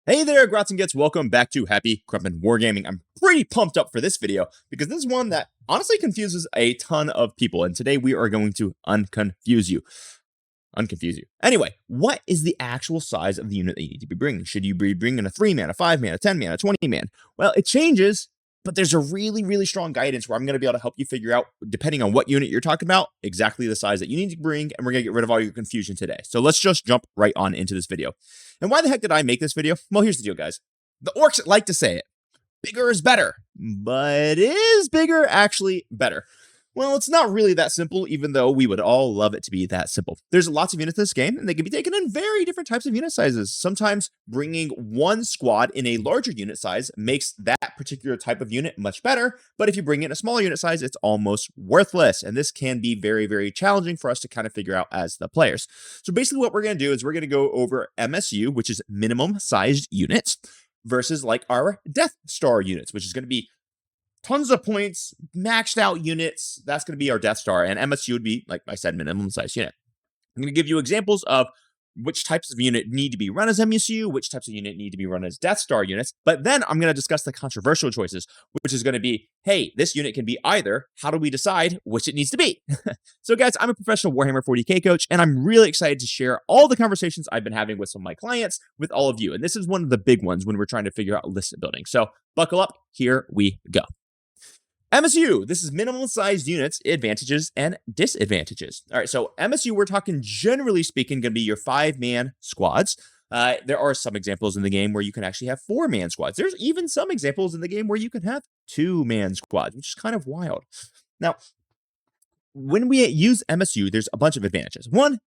Hey there, Grots and Gets. Welcome back to Happy Crumpin' Wargaming. I'm pretty pumped up for this video because this is one that honestly confuses a ton of people, and today we are going to unconfuse you. Anyway, what is the actual size of the unit that you need to be bringing? Should you be bringing a 3-man, a 5-man, a 10-man, a 20-man? Well, it changes, but there's a really strong guidance where I'm going to be able to help you figure out, depending on what unit you're talking about, exactly the size that you need to bring, and we're going to get rid of all your confusion today. So let's just jump right on into this video. And why the heck did I make this video? Well, here's the deal, guys. The orcs like to say it. Bigger is better. But is bigger actually better? Well, it's not really that simple, even though we would all love it to be that simple. There's lots of units in this game, and they can be taken in very different types of unit sizes. Sometimes bringing one squad in a larger unit size makes that particular type of unit much better, but if you bring in a smaller unit size, it's almost worthless, and this can be very challenging for us to kind of figure out as the players. So basically what we're going to do is we're going to go over MSU, which is minimum sized units, versus like our Death Star units, which is going to be tons of points, maxed out units. That's going to be our Death Star. And MSU would be, like I said, minimum size unit. I'm going to give you examples of which types of unit need to be run as MSU, which types of unit need to be run as Death Star units. But then I'm going to discuss the controversial choices, which is going to be, hey, this unit can be either. How do we decide which it needs to be? So guys, I'm a professional Warhammer 40k coach, and I'm really excited to share all the conversations I've been having with some of my clients with all of you. And this is one of the big ones when we're trying to figure out list building. So buckle up. Here we go. MSU, this is minimum sized units, advantages and disadvantages. All right, so MSU, we're talking generally speaking, going to be your 5-man squads. There are some examples in the game where you can actually have 4-man squads. There's even some examples in the game where you can have 2-man squads, which is kind of wild. Now, when we use MSU, there's a bunch of advantages. One,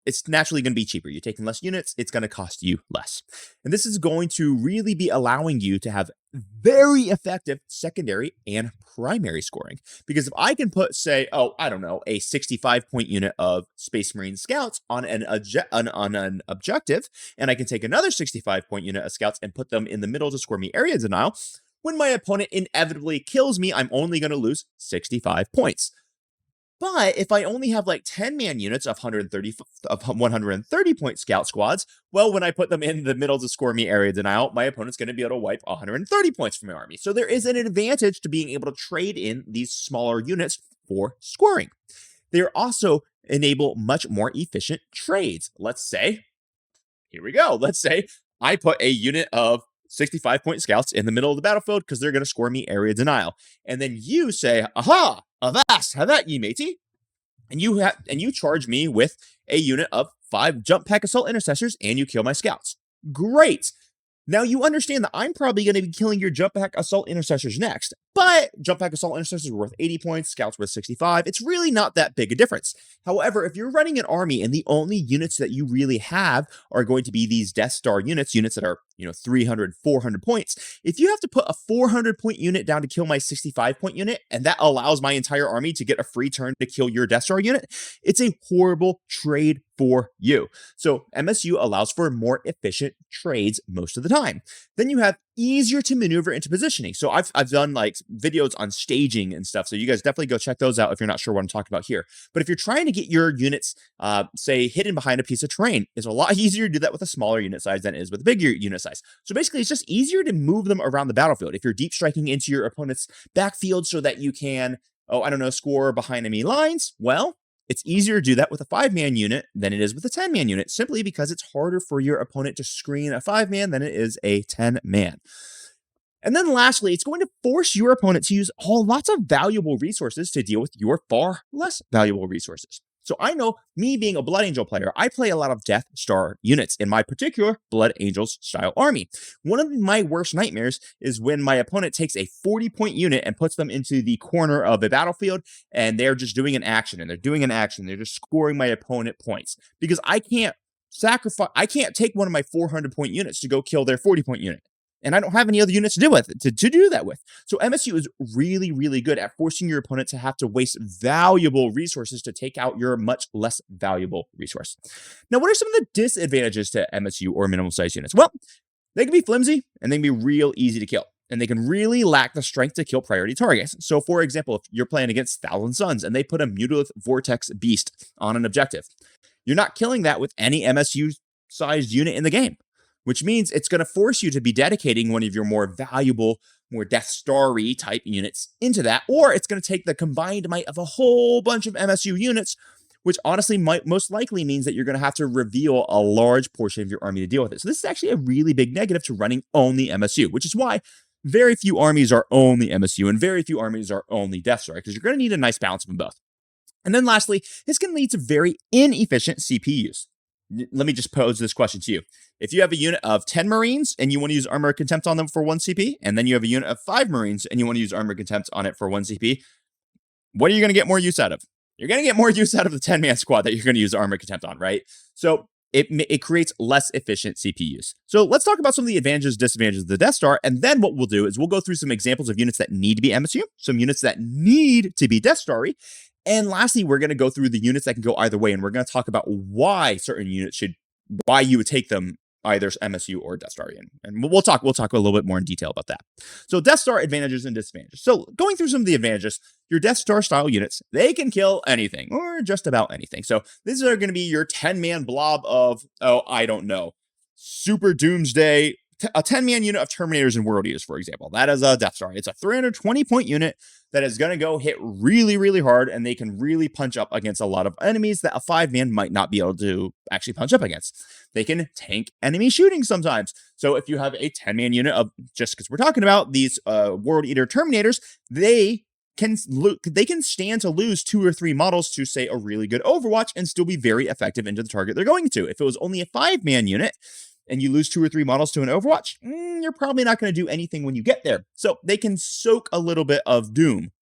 it's naturally going to be cheaper. You're taking less units, it's going to cost you less. And this is going to really be allowing you to have very effective secondary and primary scoring. Because if I can put, say, I don't know, a 65-point unit of Space Marine Scouts on an objective, and I can take another 65-point unit of Scouts and put them in the middle to score me area denial, when my opponent inevitably kills me, I'm only going to lose 65 points. But if I only have like 10-man units of 130-point scout squads, well, when I put them in the middle to score me area denial, my opponent's going to be able to wipe 130 points from my army. So there is an advantage to being able to trade in these smaller units for scoring. They also enable much more efficient trades. Let's say, here we go. Let's say I put a unit of 65-point scouts in the middle of the battlefield because they're going to score me area denial. And then you say, aha, avast, have at ye, matey. And you charge me with a unit of 5 jump pack assault intercessors and you kill my scouts. Great. Now you understand that I'm probably going to be killing your jump pack assault intercessors next, but jump pack assault intercessors are worth 80 points, scouts worth 65. It's really not that big a difference. However, if you're running an army and the only units that you really have are going to be these Death Star units that are, 300, 400 points, if you have to put a 400-point unit down to kill my 65-point unit, and that allows my entire army to get a free turn to kill your Death Star unit, it's a horrible trade for you. So MSU allows for more efficient trades most of the time. Then you have easier to maneuver into positioning. So I've done like videos on staging and stuff. So you guys definitely go check those out if you're not sure what I'm talking about here. But if you're trying to get your units, say, hidden behind a piece of terrain, it's a lot easier to do that with a smaller unit size than it is with a bigger unit size. So basically, it's just easier to move them around the battlefield. If you're deep striking into your opponent's backfield so that you can, score behind enemy lines, well, it's easier to do that with a 5-man unit than it is with a 10-man unit, simply because it's harder for your opponent to screen a 5-man than it is a 10-man. And then lastly, it's going to force your opponent to use lots of valuable resources to deal with your far less valuable resources. So I know, me being a Blood Angel player, I play a lot of Death Star units in my particular Blood Angels style army. One of my worst nightmares is when my opponent takes a 40-point unit and puts them into the corner of a battlefield, and they're just doing an action, they're just scoring my opponent points. Because I can't take one of my 400-point units to go kill their 40-point unit. And I don't have any other units to do that with. So MSU is really good at forcing your opponent to have to waste valuable resources to take out your much less valuable resource. Now, what are some of the disadvantages to MSU or minimum size units? Well, they can be flimsy and they can be real easy to kill. And they can really lack the strength to kill priority targets. So for example, if you're playing against Thousand Suns and they put a Mutalith Vortex Beast on an objective, you're not killing that with any MSU sized unit in the game. which means it's going to force you to be dedicating one of your more valuable, more Death Star-y type units into that, or it's going to take the combined might of a whole bunch of MSU units, which honestly might most likely means that you're going to have to reveal a large portion of your army to deal with it. So this is actually a really big negative to running only MSU, which is why very few armies are only MSU and very few armies are only Death Star, because you're going to need a nice balance of them both. And then lastly, this can lead to very inefficient CP use. Let me just pose this question to you. If you have a unit of 10 Marines and you want to use Armor of Contempt on them for 1 CP, and then you have a unit of 5 Marines and you want to use Armor of Contempt on it for 1 CP, what are you going to get more use out of? You're going to get more use out of the 10-man squad that you're going to use Armor of Contempt on, right? So it creates less efficient CP use. So let's talk about some of the advantages, disadvantages of the Death Star, and then what we'll do is we'll go through some examples of units that need to be MSU, some units that need to be Death Star-y, and lastly, we're going to go through the units that can go either way, and we're going to talk about why certain units why you would take them either MSU or Death Star in. And we'll talk a little bit more in detail about that. So Death Star advantages and disadvantages. So going through some of the advantages, your Death Star style units, they can kill anything or just about anything. So these are going to be your 10-man blob of, I don't know, Super Doomsday, a 10-man unit of Terminators and World Eaters, for example. That is a Death Star. It's a 320-point unit that is going to go hit really, really hard, and they can really punch up against a lot of enemies that a 5-man might not be able to actually punch up against. They can tank enemy shooting sometimes. So if you have a 10-man unit of, just because we're talking about these World Eater Terminators, they can stand to lose 2 or 3 models to, say, a really good Overwatch and still be very effective into the target they're going to. If it was only a 5-man unit, and you lose 2 or 3 models to an Overwatch, you're probably not going to do anything when you get there. So they can soak a little bit of doom.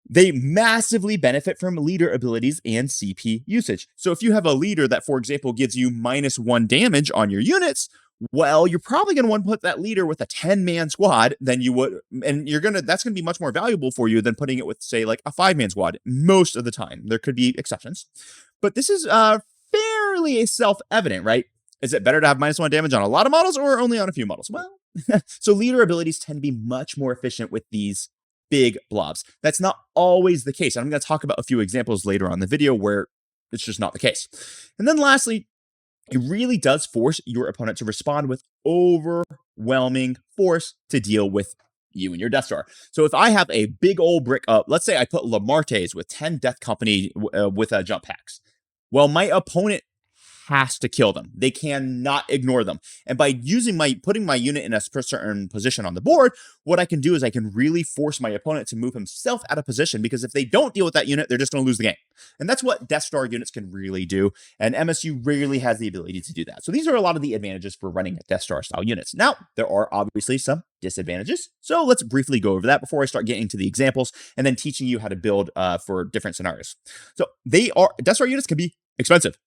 They massively benefit from leader abilities and CP usage. So if you have a leader that, for example, gives you -1 damage on your units, well, you're probably going to want to put that leader with a 10-man squad than you would, and that's going to be much more valuable for you than putting it with, say, like a 5-man squad most of the time. There could be exceptions, but this is fairly self-evident, right? Is it better to have -1 damage on a lot of models or only on a few models? Well, so leader abilities tend to be much more efficient with these big blobs. That's not always the case. And I'm going to talk about a few examples later on in the video where it's just not the case. And then lastly, it really does force your opponent to respond with overwhelming force to deal with you and your Death Star. So if I have a big old brick up, let's say I put Lamartes with 10 Death Company with jump packs. Well, my opponent has to kill them. They cannot ignore them. And by putting my unit in a certain position on the board, what I can do is I can really force my opponent to move himself out of position, because if they don't deal with that unit, they're just going to lose the game. And that's what Death Star units can really do. And MSU rarely has the ability to do that. So these are a lot of the advantages for running Death Star style units. Now, there are obviously some disadvantages. So let's briefly go over that before I start getting into the examples and then teaching you how to build for different scenarios. So Death Star units can be expensive.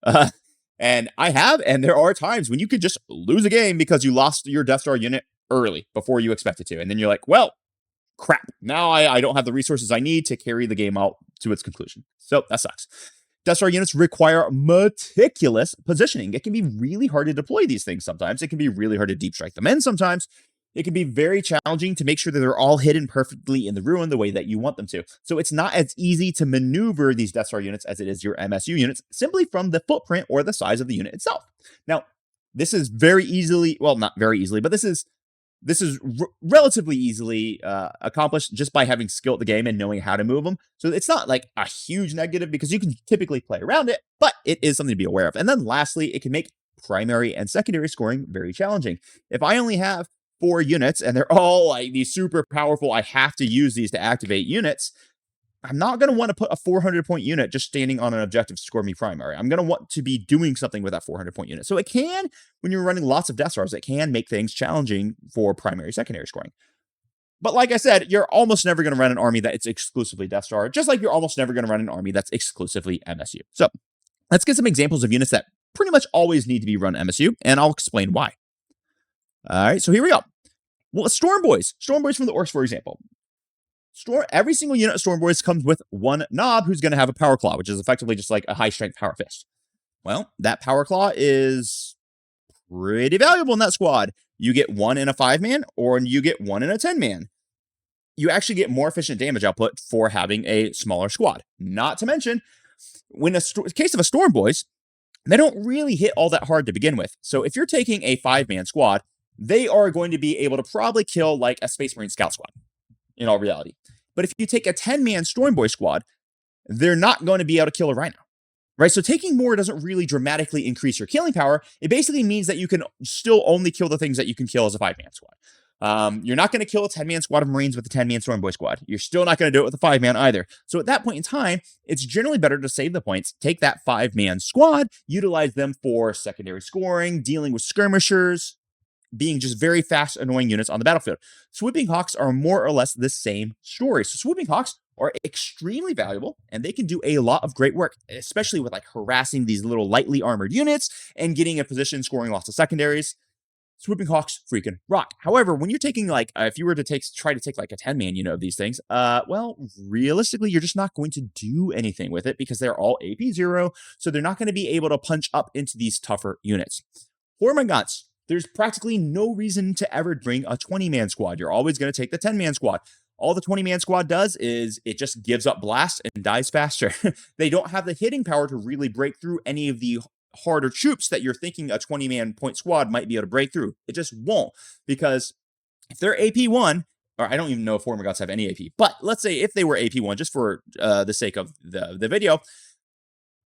And there are times when you could just lose a game because you lost your Death Star unit early before you expected to. And then you're like, well, crap, now I don't have the resources I need to carry the game out to its conclusion. So that sucks. Death Star units require meticulous positioning. It can be really hard to deploy these things sometimes. It can be really hard to deep strike them in sometimes. It can be very challenging to make sure that they're all hidden perfectly in the ruin the way that you want them to. So it's not as easy to maneuver these Death Star units as it is your MSU units, simply from the footprint or the size of the unit itself. Now, this is very easily, well, not very easily, but this is relatively easily accomplished just by having skill at the game and knowing how to move them. So it's not like a huge negative because you can typically play around it, but it is something to be aware of. And then lastly, it can make primary and secondary scoring very challenging. If I only have 4 units and they're all like these super powerful, I have to use these to activate units, I'm not going to want to put a 400-point unit just standing on an objective to score me primary. I'm going to want to be doing something with that 400-point unit. So it can, when you're running lots of Death Stars, it can make things challenging for primary, secondary scoring. But like I said, you're almost never going to run an army that it's exclusively Death Star, just like you're almost never going to run an army that's exclusively MSU. So let's get some examples of units that pretty much always need to be run MSU, and I'll explain why. All right, so here we go. Well, Storm Boys from the Orcs, for example. Every single unit of Storm Boys comes with 1 knob who's going to have a Power Claw, which is effectively just like a high-strength Power Fist. Well, that Power Claw is pretty valuable in that squad. You get 1 in a 5-man, or you get 1 in a 10-man. You actually get more efficient damage output for having a smaller squad. Not to mention, when case of a Storm Boys, they don't really hit all that hard to begin with. So if you're taking a 5-man squad, they are going to be able to probably kill like a Space Marine Scout squad in all reality. But if you take a 10-man Storm Boy squad, they're not going to be able to kill a Rhino. Right, so taking more doesn't really dramatically increase your killing power. It basically means that you can still only kill the things that you can kill as a 5-man squad. You're not going to kill a 10-man squad of Marines with a 10-man Storm Boy squad. You're still not going to do it with a 5-man either. So at that point in time, it's generally better to save the points, take that 5-man squad, utilize them for secondary scoring, dealing with skirmishers, being just very fast, annoying units on the battlefield. Swooping Hawks are more or less the same story. So Swooping Hawks are extremely valuable, and they can do a lot of great work, especially with like harassing these little lightly armored units and getting a position, scoring lots of secondaries. Swooping Hawks freaking rock. However, when you're taking like, if you were to try to take like a 10-man unit of these things, well, realistically, you're just not going to do anything with it because they're all AP 0, so they're not going to be able to punch up into these tougher units. Hormagaunts. There's practically no reason to ever bring a 20-man squad. You're always going to take the 10-man squad. All the 20-man squad does is it just gives up blast and dies faster. They don't have the hitting power to really break through any of the harder troops that you're thinking a 20-man point squad might be able to break through. It just won't, because if they're AP1, or I don't even know if Hormagaunts have any AP, but let's say if they were AP1, just for the sake of the video,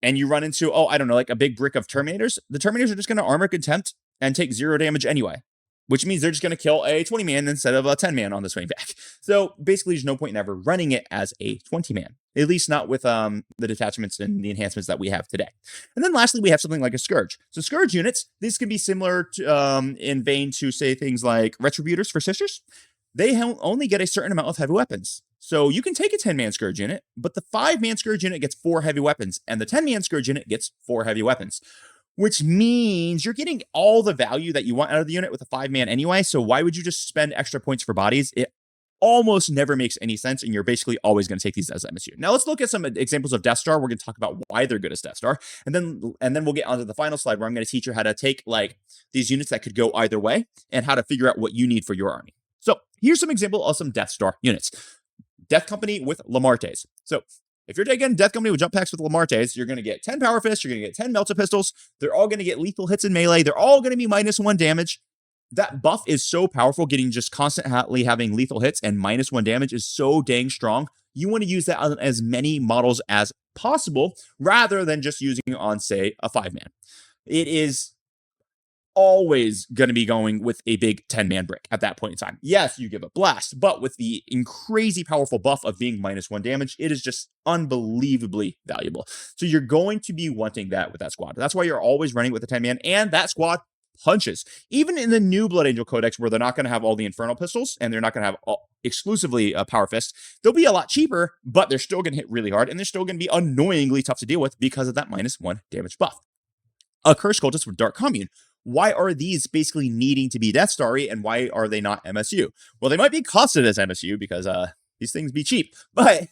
and you run into, I don't know, like a big brick of Terminators, the Terminators are just going to armor contempt and take 0 damage anyway, which means they're just going to kill a 20-man instead of a 10-man on the swing back. So basically, there's no point in ever running it as a 20-man, at least not with the detachments and the enhancements that we have today. And then lastly, we have something like a Scourge. So Scourge units, these can be similar to, in vein to, say, things like Retributors for Sisters. They only get a certain amount of heavy weapons. So you can take a 10-man Scourge unit, but the 5-man Scourge unit gets 4 heavy weapons, and the 10-man Scourge unit gets 4 heavy weapons, which means you're getting all the value that you want out of the unit with a 5-man anyway, so why would you just spend extra points for bodies? It almost never makes any sense, and you're basically always going to take these as MSU. Now let's look at some examples of Death Star. We're going to talk about why they're good as Death Star, and then we'll get onto the final slide where I'm going to teach you how to take like these units that could go either way and how to figure out what you need for your army. So here's some example of some Death Star units. Death Company with Lamartes. So if you're taking Death Company with jump packs with Lamartes, you're going to get 10 Power Fists, you're going to get 10 Melta Pistols. They're all going to get lethal hits in melee. They're all going to be -1 damage. That buff is so powerful, getting just constantly having lethal hits and -1 damage is so dang strong. You want to use that on as many models as possible rather than just using it on, say, a 5-man. It is always going to be going with a big 10-man brick at that point in time. Yes, you give a blast, but with the crazy powerful buff of being -1 damage, it is just unbelievably valuable. So you're going to be wanting that with that squad. That's why you're always running with a 10-man, and that squad punches. Even in the new Blood Angel Codex, where they're not going to have all the Infernal Pistols, and they're not going to have exclusively Power Fist, they'll be a lot cheaper, but they're still going to hit really hard, and they're still going to be annoyingly tough to deal with because of that -1 damage buff. A Curse Cultist with Dark Commune. Why are these basically needing to be Death Starry, and why are they not MSU? Well, they might be costed as MSU because these things be cheap, but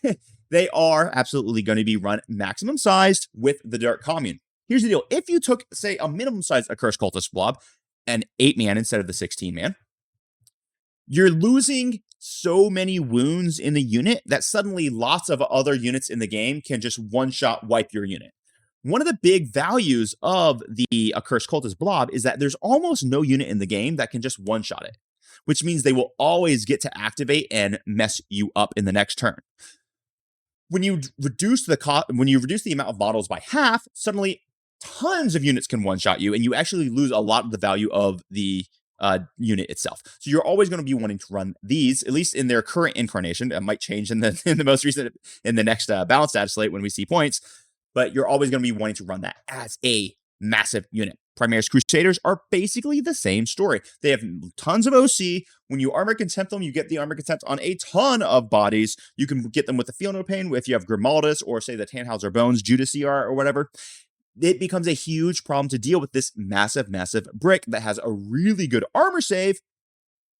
they are absolutely going to be run maximum sized with the Dark Commune. Here's the deal. If you took, say, a minimum size Accursed Cultist blob, an 8-man instead of the 16-man, you're losing so many wounds in the unit that suddenly lots of other units in the game can just one-shot wipe your unit. One of the big values of the Accursed Cultist blob is that there's almost no unit in the game that can just one-shot it, which means they will always get to activate and mess you up in the next turn. When you reduce the amount of models by half, suddenly tons of units can one-shot you, and you actually lose a lot of the value of the unit itself. So you're always going to be wanting to run these, at least in their current incarnation. It might change in the most recent, in the next balance status slate when we see points. But you're always going to be wanting to run that as a massive unit. Primaris Crusaders are basically the same story. They have tons of OC. When you armor contempt them, you get the armor contempt on a ton of bodies. You can get them with the Feel No Pain if you have Grimaldus or, say, the Tannhauser Bones, Judas CR or whatever. It becomes a huge problem to deal with this massive, massive brick that has a really good armor save,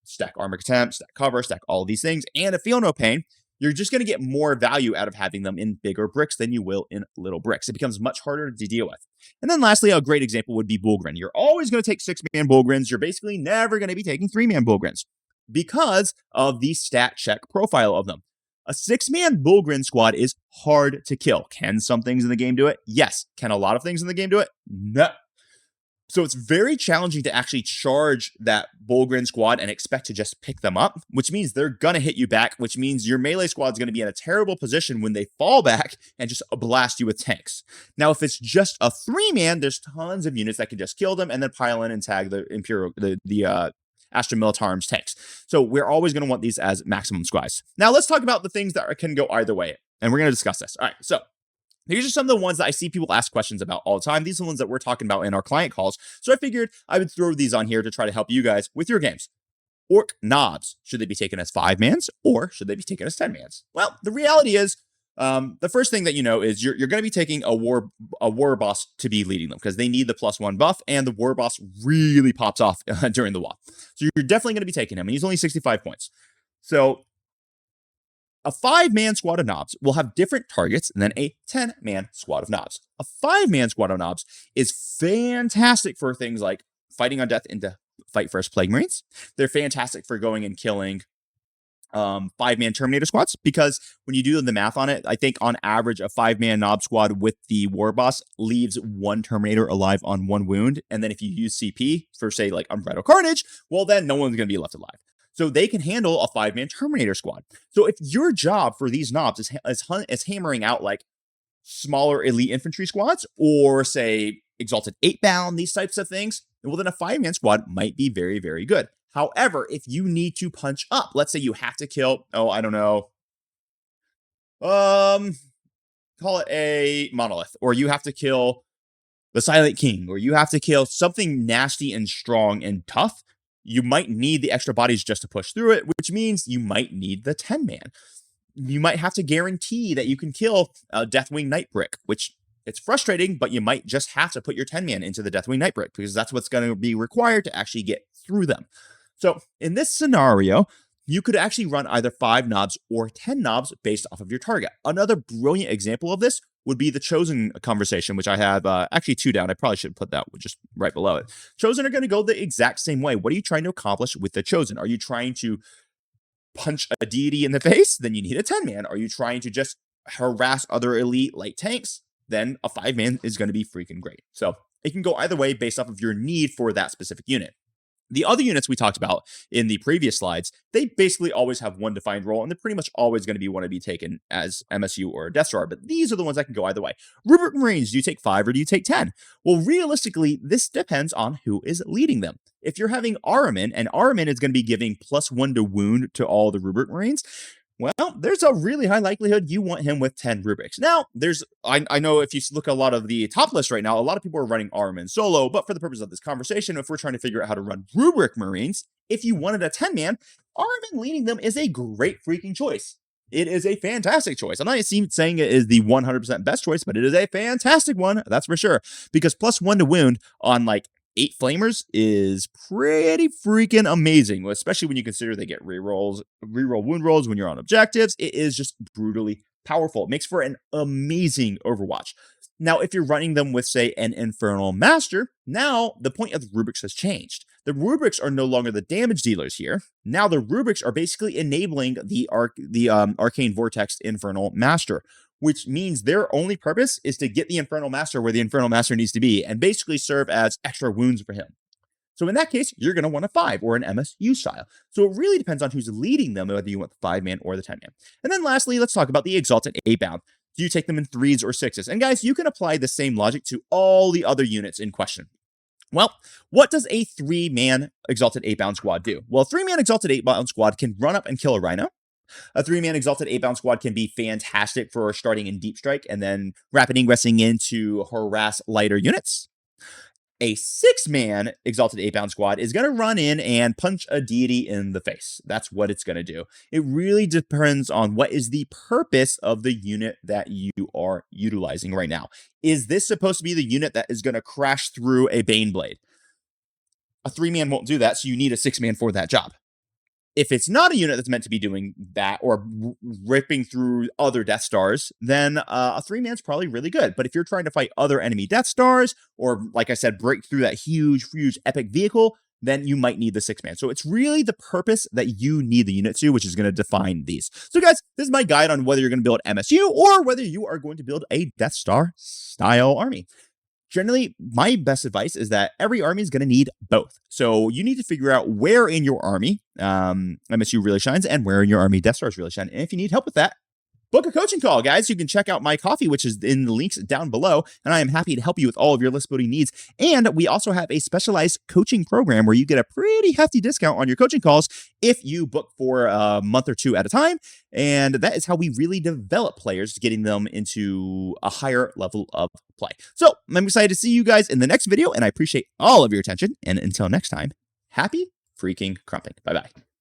stack armor contempt, stack cover, stack all of these things, and a Feel No Pain. You're just going to get more value out of having them in bigger bricks than you will in little bricks. It becomes much harder to deal with. And then lastly, a great example would be Bullgrin. You're always going to take 6-man Bullgrins. You're basically never going to be taking 3-man Bullgrins because of the stat check profile of them. A 6-man Bullgrin squad is hard to kill. Can some things in the game do it? Yes. Can a lot of things in the game do it? No. So it's very challenging to actually charge that Bullgrin squad and expect to just pick them up, which means they're going to hit you back, which means your melee squad is going to be in a terrible position when they fall back and just blast you with tanks. Now, if it's just a 3-man, there's tons of units that can just kill them and then pile in and tag the Astra Militarum's tanks. So we're always going to want these as maximum squads. Now, let's talk about the things that can go either way, and we're going to discuss this. All right, so these are some of the ones that I see people ask questions about all the time. These are the ones that we're talking about in our client calls. So I figured I would throw these on here to try to help you guys with your games. Orc knobs. Should they be taken as 5-mans or should they be taken as 10-mans? Well, the reality is, the first thing that you know is you're going to be taking a war boss to be leading them because they need the +1 buff, and the war boss really pops off during the war. So you're definitely going to be taking him, and he's only 65 points. So a 5-man squad of knobs will have different targets than a 10-man squad of knobs. A 5-man squad of knobs is fantastic for things like fighting on death into Fight First Plague Marines. They're fantastic for going and killing 5-man Terminator squads, because when you do the math on it, I think on average a 5-man knob squad with the war boss leaves 1 Terminator alive on 1 wound. And then if you use CP for, say, like Unbridled Carnage, well, then no one's going to be left alive. So they can handle a 5-man Terminator squad. So if your job for these knobs is hammering out like smaller elite infantry squads, or say Exalted 8-bound, these types of things, well, then a 5-man squad might be very, very good. However, if you need to punch up, let's say you have to kill, I don't know, call it a Monolith, or you have to kill the Silent King, or you have to kill something nasty and strong and tough, you might need the extra bodies just to push through it, which means you might need the 10-man. You might have to guarantee that you can kill Deathwing Nightbrick, which it's frustrating, but you might just have to put your 10-man into the Deathwing Nightbrick because that's what's going to be required to actually get through them. So in this scenario, you could actually run either 5 knobs or 10 knobs based off of your target. Another brilliant example of this would be the Chosen conversation, which I have actually 2 down. I probably should put that just right below it. Chosen are going to go the exact same way. What are you trying to accomplish with the Chosen? Are you trying to punch a deity in the face? Then you need a 10-man. Are you trying to just harass other elite light tanks? Then a 5-man is going to be freaking great. So it can go either way based off of your need for that specific unit. The other units we talked about in the previous slides, they basically always have one defined role, and they're pretty much always going to want to be taken as MSU or Death Star, but these are the ones that can go either way. Rubric Marines, do you take 5 or do you take 10? Well, realistically, this depends on who is leading them. If you're having Ahriman, and Ahriman is going to be giving +1 to wound to all the Rubric Marines, well, there's a really high likelihood you want him with 10 rubrics. Now, I know if you look at a lot of the top lists right now, a lot of people are running Ahriman solo, but for the purpose of this conversation, if we're trying to figure out how to run rubric Marines, if you wanted a 10-man, Ahriman leading them is a great freaking choice. It is a fantastic choice. I'm not saying it is the 100% best choice, but it is a fantastic one, that's for sure, because +1 to wound on like 8 flamers is pretty freaking amazing, especially when you consider they get reroll wound rolls when you're on objectives. It is just brutally powerful. It makes for an amazing Overwatch. Now, if you're running them with, say, an Infernal Master, now the point of the rubrics has changed. The rubrics are no longer the damage dealers here. Now the rubrics are basically enabling the Arcane Vortex Infernal Master, which means their only purpose is to get the Infernal Master where the Infernal Master needs to be and basically serve as extra wounds for him. So in that case, you're going to want a 5 or an MSU style. So it really depends on who's leading them, whether you want the 5-man or the 10-man. And then lastly, let's talk about the Exalted 8-bound. Do you take them in 3s or 6s? And guys, you can apply the same logic to all the other units in question. Well, what does a 3-man Exalted 8-bound squad do? Well, a 3-man Exalted 8-bound squad can run up and kill a Rhino. A 3-man Exalted 8-bound squad can be fantastic for starting in Deep Strike and then rapid ingressing in to harass lighter units. A 6-man Exalted 8-bound squad is going to run in and punch a deity in the face. That's what it's going to do. It really depends on what is the purpose of the unit that you are utilizing right now. Is this supposed to be the unit that is going to crash through a Baneblade? A 3-man won't do that, so you need a 6-man for that job. If it's not a unit that's meant to be doing that or ripping through other Death Stars, then a 3-man's probably really good. But if you're trying to fight other enemy Death Stars or, like I said, break through that huge epic vehicle, then you might need the 6-man. So it's really the purpose that you need the unit to, which is going to define these. So guys, this is my guide on whether you're going to build MSU or whether you are going to build a Death Star style army. Generally, my best advice is that every army is going to need both. So you need to figure out where in your army MSU really shines and where in your army Death Stars really shine. And if you need help with that, book a coaching call, guys. You can check out my coffee, which is in the links down below, and I am happy to help you with all of your list building needs. And we also have a specialized coaching program where you get a pretty hefty discount on your coaching calls if you book for a month or 2 at a time. And that is how we really develop players, getting them into a higher level of play. So I'm excited to see you guys in the next video, and I appreciate all of your attention. And until next time, happy freaking crumping. Bye-bye.